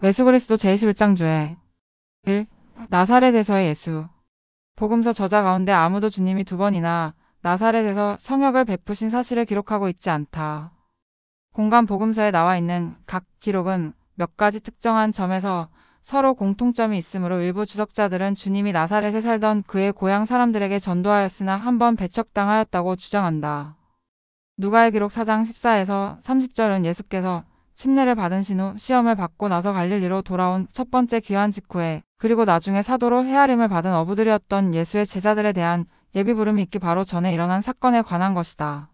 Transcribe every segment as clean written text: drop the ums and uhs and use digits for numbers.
예수그리스도 제21장 주에 1. 나사렛에서의 예수. 복음서 저자 가운데 아무도 주님이 두 번이나 나사렛에서 성역을 베푸신 사실을 기록하고 있지 않다. 공간 복음서에 나와 있는 각 기록은 몇 가지 특정한 점에서 서로 공통점이 있으므로 일부 주석자들은 주님이 나사렛에 살던 그의 고향 사람들에게 전도하였으나 한 번 배척당하였다고 주장한다. 누가의 기록 4장 14에서 30절은 예수께서 침례를 받으신 후 시험을 받고 나서 갈릴리로 돌아온 첫 번째 귀환 직후에 그리고 나중에 사도로 헤아림을 받은 어부들이었던 예수의 제자들에 대한 예비부름이 있기 바로 전에 일어난 사건에 관한 것이다.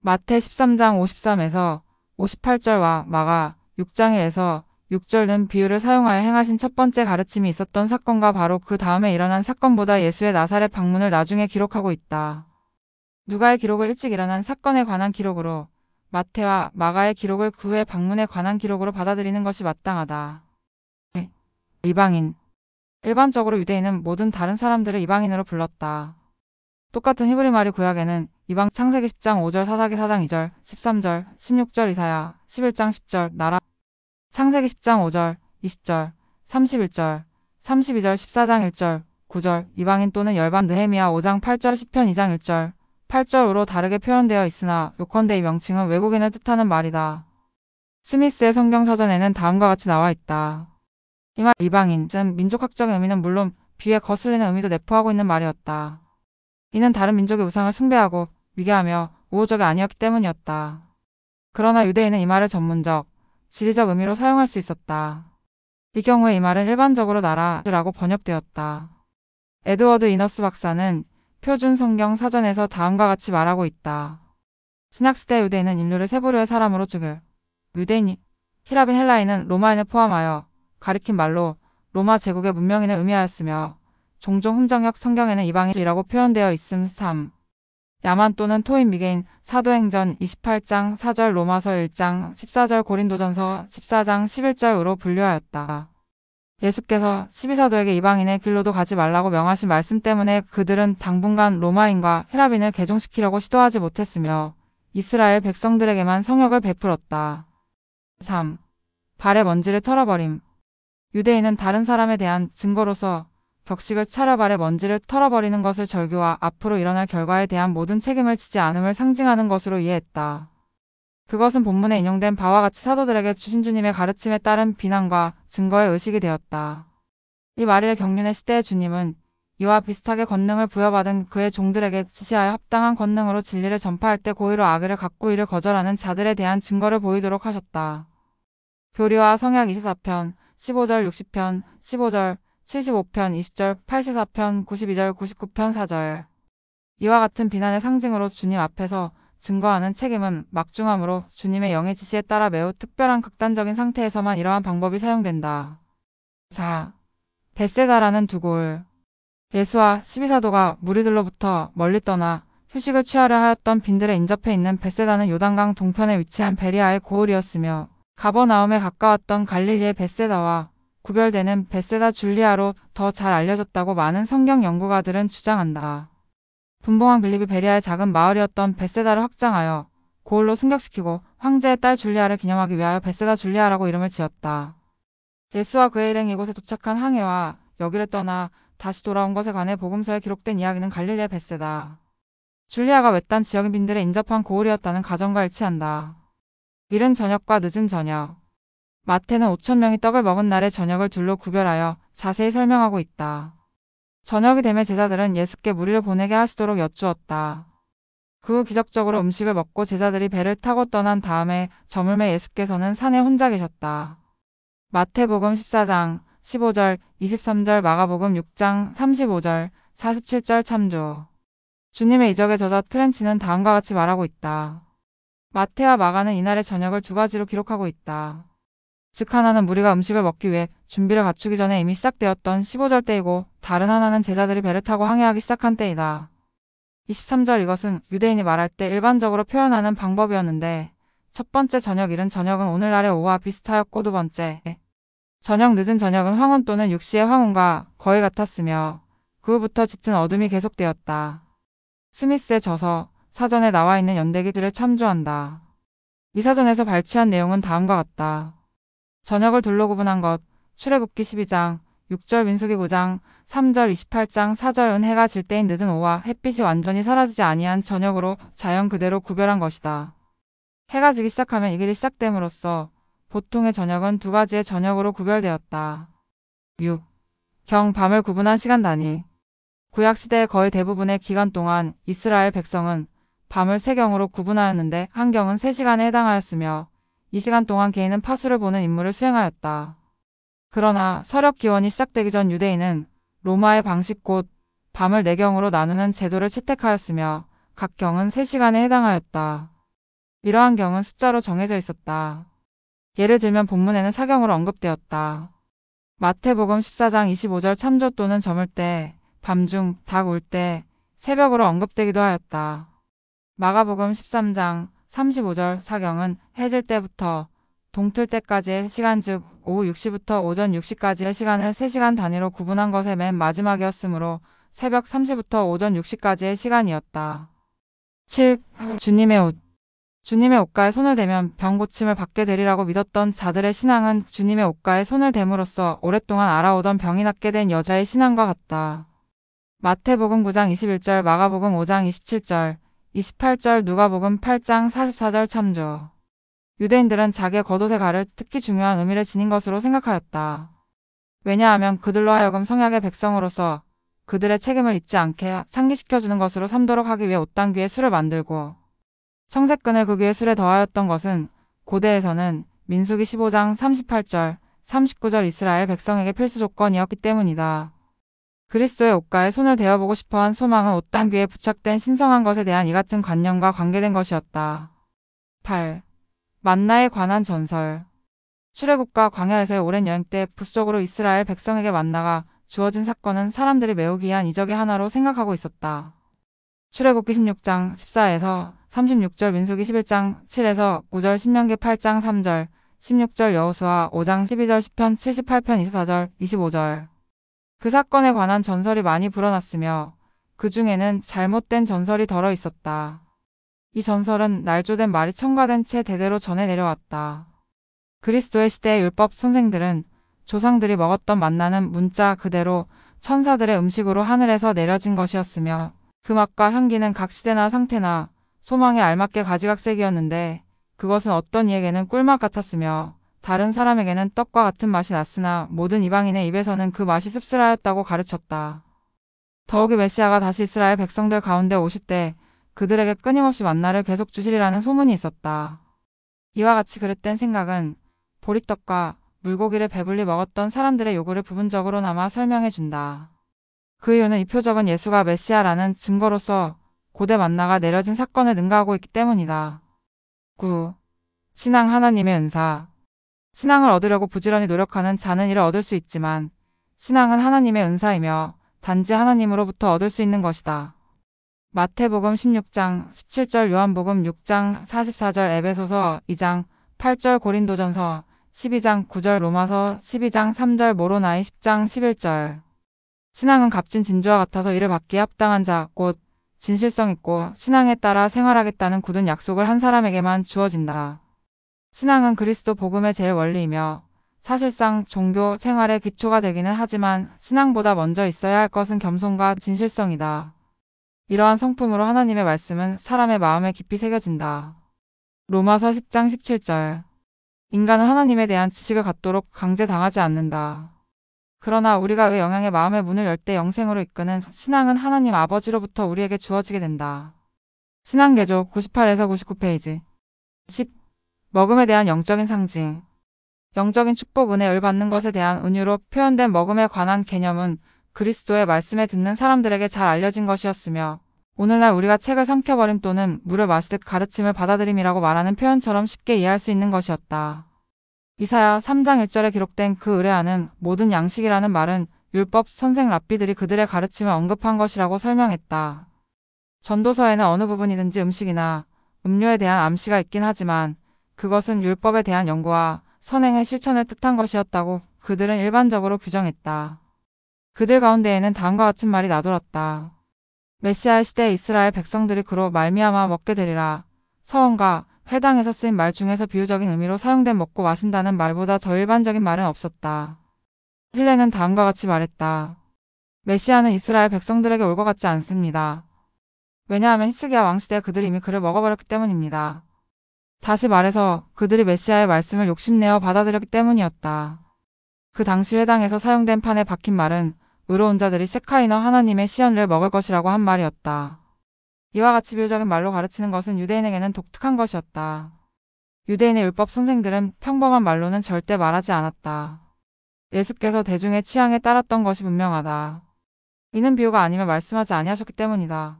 마태 13장 53에서 58절과 마가 6장 1에서 6절은 비유를 사용하여 행하신 첫 번째 가르침이 있었던 사건과 바로 그 다음에 일어난 사건보다 예수의 나사렛 방문을 나중에 기록하고 있다. 누가의 기록을 일찍 일어난 사건에 관한 기록으로 마태와 마가의 기록을 그 후의 방문에 관한 기록으로 받아들이는 것이 마땅하다. 이방인. 일반적으로 유대인은 모든 다른 사람들을 이방인으로 불렀다. 똑같은 히브리 말이 구약에는 이방 창세기 10장 5절 사사기 4장 2절 13절 16절 이사야 11장 10절 나라 창세기 10장 5절 20절 31절 32절 14장 1절 9절 이방인 또는 열방 느헤미야 5장 8절 시편 2장 1절 8절으로 다르게 표현되어 있으나 요컨대 이 명칭은 외국인을 뜻하는 말이다. 스미스의 성경사전에는 다음과 같이 나와 있다. 이 말 이방인, 즉 민족학적인 의미는 물론 비에 거슬리는 의미도 내포하고 있는 말이었다. 이는 다른 민족의 우상을 숭배하고 위계하며 우호적이 아니었기 때문이었다. 그러나 유대인은 이 말을 전문적, 지리적 의미로 사용할 수 있었다. 이 경우에 이 말은 일반적으로 나라라고 번역되었다. 에드워드 이너스 박사는 표준 성경 사전에서 다음과 같이 말하고 있다. 신약시대 유대인은 인류를 세 부류의 사람으로 죽을 유대인이 히라빈 헬라인은 로마인을 포함하여 가리킨 말로 로마 제국의 문명인을 의미하였으며 종종 흠정역 성경에는 이방인이라고 표현되어 있음 3. 야만 또는 토인 미개인 사도행전 28장 4절 로마서 1장 14절 고린도전서 14장 11절으로 분류하였다. 예수께서 12사도에게 이방인의 길로도 가지 말라고 명하신 말씀 때문에 그들은 당분간 로마인과 헤라빈을 개종시키려고 시도하지 못했으며 이스라엘 백성들에게만 성역을 베풀었다. 3. 발의 먼지를 털어버림. 유대인은 다른 사람에 대한 증거로서 격식을 차려 발의 먼지를 털어버리는 것을 절규와 앞으로 일어날 결과에 대한 모든 책임을 지지 않음을 상징하는 것으로 이해했다. 그것은 본문에 인용된 바와 같이 사도들에게 주신 주님의 가르침에 따른 비난과 증거의 의식이 되었다. 이 말일 경륜의 시대의 주님은 이와 비슷하게 권능을 부여받은 그의 종들에게 지시하여 합당한 권능으로 진리를 전파할 때 고의로 악의를 갖고 이를 거절하는 자들에 대한 증거를 보이도록 하셨다. 교리와 성약 24편, 15절 60편, 15절, 75편 20절, 84편 92절 99편 4절. 이와 같은 비난의 상징으로 주님 앞에서 증거하는 책임은 막중함으로 주님의 영의 지시에 따라 매우 특별한 극단적인 상태에서만 이러한 방법이 사용된다. 4. 벳세다라는 두 골. 예수와 12사도가 무리들로부터 멀리 떠나 휴식을 취하려 하였던 빈들에 인접해 있는 벳세다는 요단강 동편에 위치한 베리아의 고을이었으며 가버나움에 가까웠던 갈릴리의 벳세다와 구별되는 벳세다 줄리아로 더 잘 알려졌다고 많은 성경 연구가들은 주장한다. 분봉왕 빌립이 베리아의 작은 마을이었던 벳세다를 확장하여 고을로 승격시키고 황제의 딸 줄리아를 기념하기 위하여 벳세다 줄리아라고 이름을 지었다. 예수와 그의 일행 이곳에 도착한 항해와 여기를 떠나 다시 돌아온 것에 관해 복음서에 기록된 이야기는 갈릴리의 벳세다 줄리아가 외딴 지역인 빈들에 인접한 고을이었다는 가정과 일치한다. 이른 저녁과 늦은 저녁. 마태는 5,000명이 떡을 먹은 날의 저녁을 둘로 구별하여 자세히 설명하고 있다. 저녁이 되매 제자들은 예수께 무리를 보내게 하시도록 여쭈었다. 그 후 기적적으로 음식을 먹고 제자들이 배를 타고 떠난 다음에 저물매 예수께서는 산에 혼자 계셨다. 마태복음 14장 15절 23절 마가복음 6장 35절 47절 참조. 주님의 이적의 저자 트렌치는 다음과 같이 말하고 있다. 마태와 마가는 이날의 저녁을 두 가지로 기록하고 있다. 즉 하나는 무리가 음식을 먹기 위해 준비를 갖추기 전에 이미 시작되었던 15절 때이고 다른 하나는 제자들이 배를 타고 항해하기 시작한 때이다. 23절 이것은 유대인이 말할 때 일반적으로 표현하는 방법이었는데 첫 번째 저녁 이른 저녁은 오늘날의 오후와 비슷하였고 두 번째 저녁 늦은 저녁은 황혼 또는 육시의 황혼과 거의 같았으며 그 후부터 짙은 어둠이 계속되었다. 스미스의 저서 사전에 나와 있는 연대기들을 참조한다. 이 사전에서 발췌한 내용은 다음과 같다. 저녁을 둘로 구분한 것. 출애굽기 12장, 6절 민수기 9장, 3절 28장 4절 은 해가 질 때인 늦은 오후와 햇빛이 완전히 사라지지 아니한 저녁으로 자연 그대로 구별한 것이다. 해가 지기 시작하면 이 길이 시작됨으로써 보통의 저녁은 두 가지의 저녁으로 구별되었다. 6. 경, 밤을 구분한 시간 단위. 구약시대의 거의 대부분의 기간 동안 이스라엘 백성은 밤을 3경으로 구분하였는데 한 경은 3시간에 해당하였으며 이 시간 동안 개인은 파수를 보는 임무를 수행하였다. 그러나 서력 기원이 시작되기 전 유대인은 로마의 방식 곧 밤을 4경으로 나누는 제도를 채택하였으며 각 경은 3시간에 해당하였다. 이러한 경은 숫자로 정해져 있었다. 예를 들면 본문에는 4경으로 언급되었다. 마태복음 14장 25절 참조 또는 저물 때, 밤중, 닭 울 때, 새벽으로 언급되기도 하였다. 마가복음 13장 35절 4경은 해질 때부터 동틀 때까지의 시간 즉 오후 6시부터 오전 6시까지의 시간을 3시간 단위로 구분한 것의 맨 마지막이었으므로 새벽 3시부터 오전 6시까지의 시간이었다. 7. 주님의 옷. 주님의 옷가에 손을 대면 병 고침을 받게 되리라고 믿었던 자들의 신앙은 주님의 옷가에 손을 댐으로써 오랫동안 알아오던 병이 낫게 된 여자의 신앙과 같다. 마태복음 9장 21절, 마가복음 5장 27절, 28절, 누가복음 8장 44절 참조. 유대인들은 자기의 겉옷의 가를 특히 중요한 의미를 지닌 것으로 생각하였다. 왜냐하면 그들로 하여금 성약의 백성으로서 그들의 책임을 잊지 않게 상기시켜주는 것으로 삼도록 하기 위해 옷당귀의 술을 만들고 청색끈을 그 위에 술에 더하였던 것은 고대에서는 민수기 15장 38절, 39절 이스라엘 백성에게 필수 조건이었기 때문이다. 그리스도의 옷가에 손을 대어보고 싶어한 소망은 옷당귀에 부착된 신성한 것에 대한 이 같은 관념과 관계된 것이었다. 8. 만나에 관한 전설. 출애굽과 광야에서의 오랜 여행 때 붓속으로 이스라엘 백성에게 만나가 주어진 사건은 사람들이 매우 귀한 이적의 하나로 생각하고 있었다. 출애굽기 16장 14에서 36절, 민수기 11장 7에서 9절, 신명기 8장 3절, 16절, 여호수아 5장 12절, 시편 78편 24절, 25절. 그 사건에 관한 전설이 많이 불어났으며 그 중에는 잘못된 전설이 덜어 있었다. 이 전설은 날조된 말이 첨가된 채 대대로 전해 내려왔다. 그리스도의 시대의 율법 선생들은 조상들이 먹었던 만나는 문자 그대로 천사들의 음식으로 하늘에서 내려진 것이었으며 그 맛과 향기는 각 시대나 상태나 소망에 알맞게 가지각색이었는데 그것은 어떤 이에게는 꿀맛 같았으며 다른 사람에게는 떡과 같은 맛이 났으나 모든 이방인의 입에서는 그 맛이 씁쓸하였다고 가르쳤다. 더욱이 메시아가 다시 이스라엘 백성들 가운데 오실 때 그들에게 끊임없이 만나를 계속 주시리라는 소문이 있었다. 이와 같이 그릇된 생각은 보리떡과 물고기를 배불리 먹었던 사람들의 요구를 부분적으로나마 설명해준다. 그 이유는 이 표적은 예수가 메시아라는 증거로서 고대 만나가 내려진 사건을 능가하고 있기 때문이다. 9. 신앙 하나님의 은사. 신앙을 얻으려고 부지런히 노력하는 자는 이를 얻을 수 있지만 신앙은 하나님의 은사이며 단지 하나님으로부터 얻을 수 있는 것이다. 마태복음 16장 17절, 요한복음 6장 44절, 에베소서 2장 8절, 고린도전서 12장 9절, 로마서 12장 3절, 모로나이 10장 11절. 신앙은 값진 진주와 같아서 이를 받기에 합당한 자, 곧 진실성 있고 신앙에 따라 생활하겠다는 굳은 약속을 한 사람에게만 주어진다. 신앙은 그리스도 복음의 제일 원리이며 사실상 종교 생활의 기초가 되기는 하지만 신앙보다 먼저 있어야 할 것은 겸손과 진실성이다. 이러한 성품으로 하나님의 말씀은 사람의 마음에 깊이 새겨진다. 로마서 10장 17절. 인간은 하나님에 대한 지식을 갖도록 강제당하지 않는다. 그러나 우리가 의 영향의 마음의 문을 열 때 영생으로 이끄는 신앙은 하나님 아버지로부터 우리에게 주어지게 된다. 신앙개조 98에서 99페이지. 10. 먹음에 대한 영적인 상징. 영적인 축복 은혜를 받는 것에 대한 은유로 표현된 먹음에 관한 개념은 그리스도의 말씀에 듣는 사람들에게 잘 알려진 것이었으며 오늘날 우리가 책을 삼켜버림 또는 물을 마시듯 가르침을 받아들임이라고 말하는 표현처럼 쉽게 이해할 수 있는 것이었다. 이사야 3장 1절에 기록된 그 의뢰하는 모든 양식이라는 말은 율법 선생 랍비들이 그들의 가르침을 언급한 것이라고 설명했다. 전도서에는 어느 부분이든지 음식이나 음료에 대한 암시가 있긴 하지만 그것은 율법에 대한 연구와 선행의 실천을 뜻한 것이었다고 그들은 일반적으로 규정했다. 그들 가운데에는 다음과 같은 말이 나돌았다. 메시아의 시대에 이스라엘 백성들이 그로 말미암아 먹게 되리라. 서원과 회당에서 쓰인 말 중에서 비유적인 의미로 사용된 먹고 마신다는 말보다 더 일반적인 말은 없었다. 힐레는 다음과 같이 말했다. 메시아는 이스라엘 백성들에게 올 것 같지 않습니다. 왜냐하면 히스기야 왕시대 그들이 이미 그를 먹어버렸기 때문입니다. 다시 말해서 그들이 메시아의 말씀을 욕심내어 받아들였기 때문이었다. 그 당시 회당에서 사용된 판에 박힌 말은 의로운 자들이 세카이너 하나님의 시연을 먹을 것이라고 한 말이었다. 이와 같이 비유적인 말로 가르치는 것은 유대인에게는 독특한 것이었다. 유대인의 율법 선생들은 평범한 말로는 절대 말하지 않았다. 예수께서 대중의 취향에 따랐던 것이 분명하다. 이는 비유가 아니면 말씀하지 아니하셨기 때문이다.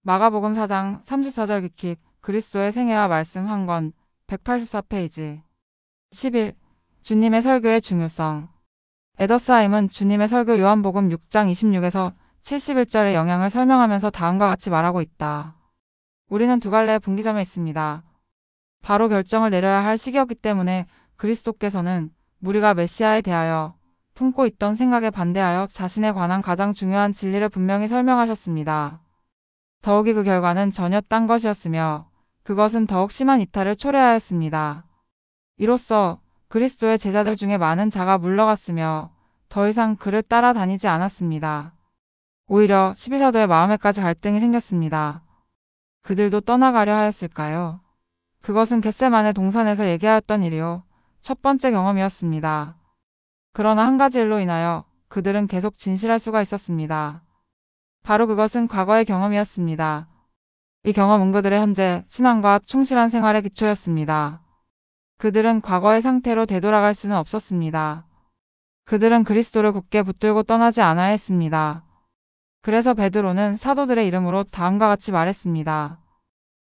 마가복음 4장 34절 기킥 그리스도의 생애와 말씀 한 권 184페이지 11. 주님의 설교의 중요성. 에더스하임은 주님의 설교 요한복음 6장 26에서 71절의 영향을 설명하면서 다음과 같이 말하고 있다. 우리는 두 갈래의 분기점에 있습니다. 바로 결정을 내려야 할 시기였기 때문에 그리스도께서는 무리가 메시아에 대하여 품고 있던 생각에 반대하여 자신에 관한 가장 중요한 진리를 분명히 설명하셨습니다. 더욱이 그 결과는 전혀 딴 것이었으며 그것은 더욱 심한 이탈을 초래하였습니다. 이로써 그리스도의 제자들 중에 많은 자가 물러갔으며 더 이상 그를 따라다니지 않았습니다. 오히려 12사도의 마음에까지 갈등이 생겼습니다. 그들도 떠나가려 하였을까요? 그것은 겟세마네 동산에서 얘기하였던 일이요. 첫 번째 경험이었습니다. 그러나 한 가지 일로 인하여 그들은 계속 진실할 수가 있었습니다. 바로 그것은 과거의 경험이었습니다. 이 경험은 그들의 현재 신앙과 충실한 생활의 기초였습니다. 그들은 과거의 상태로 되돌아갈 수는 없었습니다. 그들은 그리스도를 굳게 붙들고 떠나지 않아야 했습니다. 그래서 베드로는 사도들의 이름으로 다음과 같이 말했습니다.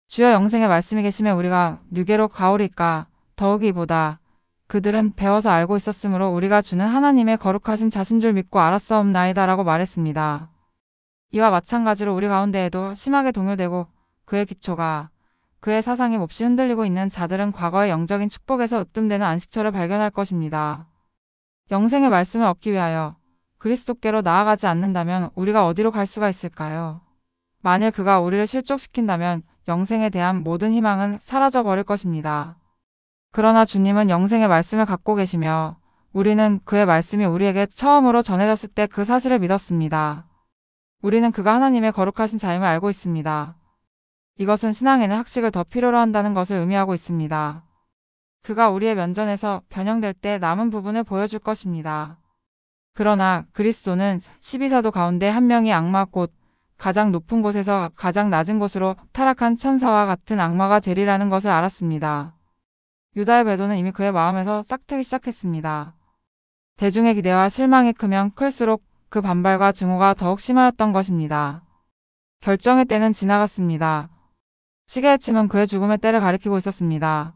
주여 영생의 말씀이 계시면 우리가 누게로 가오리까 더욱이 이보다 그들은 배워서 알고 있었으므로 우리가 주는 하나님의 거룩하신 자신 줄 믿고 알았사옵나이다 라고 말했습니다. 이와 마찬가지로 우리 가운데에도 심하게 동요되고 그의 기초가 그의 사상이 몹시 흔들리고 있는 자들은 과거의 영적인 축복에서 으뜸되는 안식처를 발견할 것입니다. 영생의 말씀을 얻기 위하여 그리스도께로 나아가지 않는다면 우리가 어디로 갈 수가 있을까요? 만일 그가 우리를 실족시킨다면 영생에 대한 모든 희망은 사라져 버릴 것입니다. 그러나 주님은 영생의 말씀을 갖고 계시며 우리는 그의 말씀이 우리에게 처음으로 전해졌을 때 그 사실을 믿었습니다. 우리는 그가 하나님의 거룩하신 자임을 알고 있습니다. 이것은 신앙에는 학식을 더 필요로 한다는 것을 의미하고 있습니다. 그가 우리의 면전에서 변형될 때 남은 부분을 보여줄 것입니다. 그러나 그리스도는 12사도 가운데 한 명이 악마 곧 가장 높은 곳에서 가장 낮은 곳으로 타락한 천사와 같은 악마가 되리라는 것을 알았습니다. 유다의 배도는 이미 그의 마음에서 싹트기 시작했습니다. 대중의 기대와 실망이 크면 클수록 그 반발과 증오가 더욱 심하였던 것입니다. 결정의 때는 지나갔습니다. 시계의 침은 그의 죽음의 때를 가리키고 있었습니다.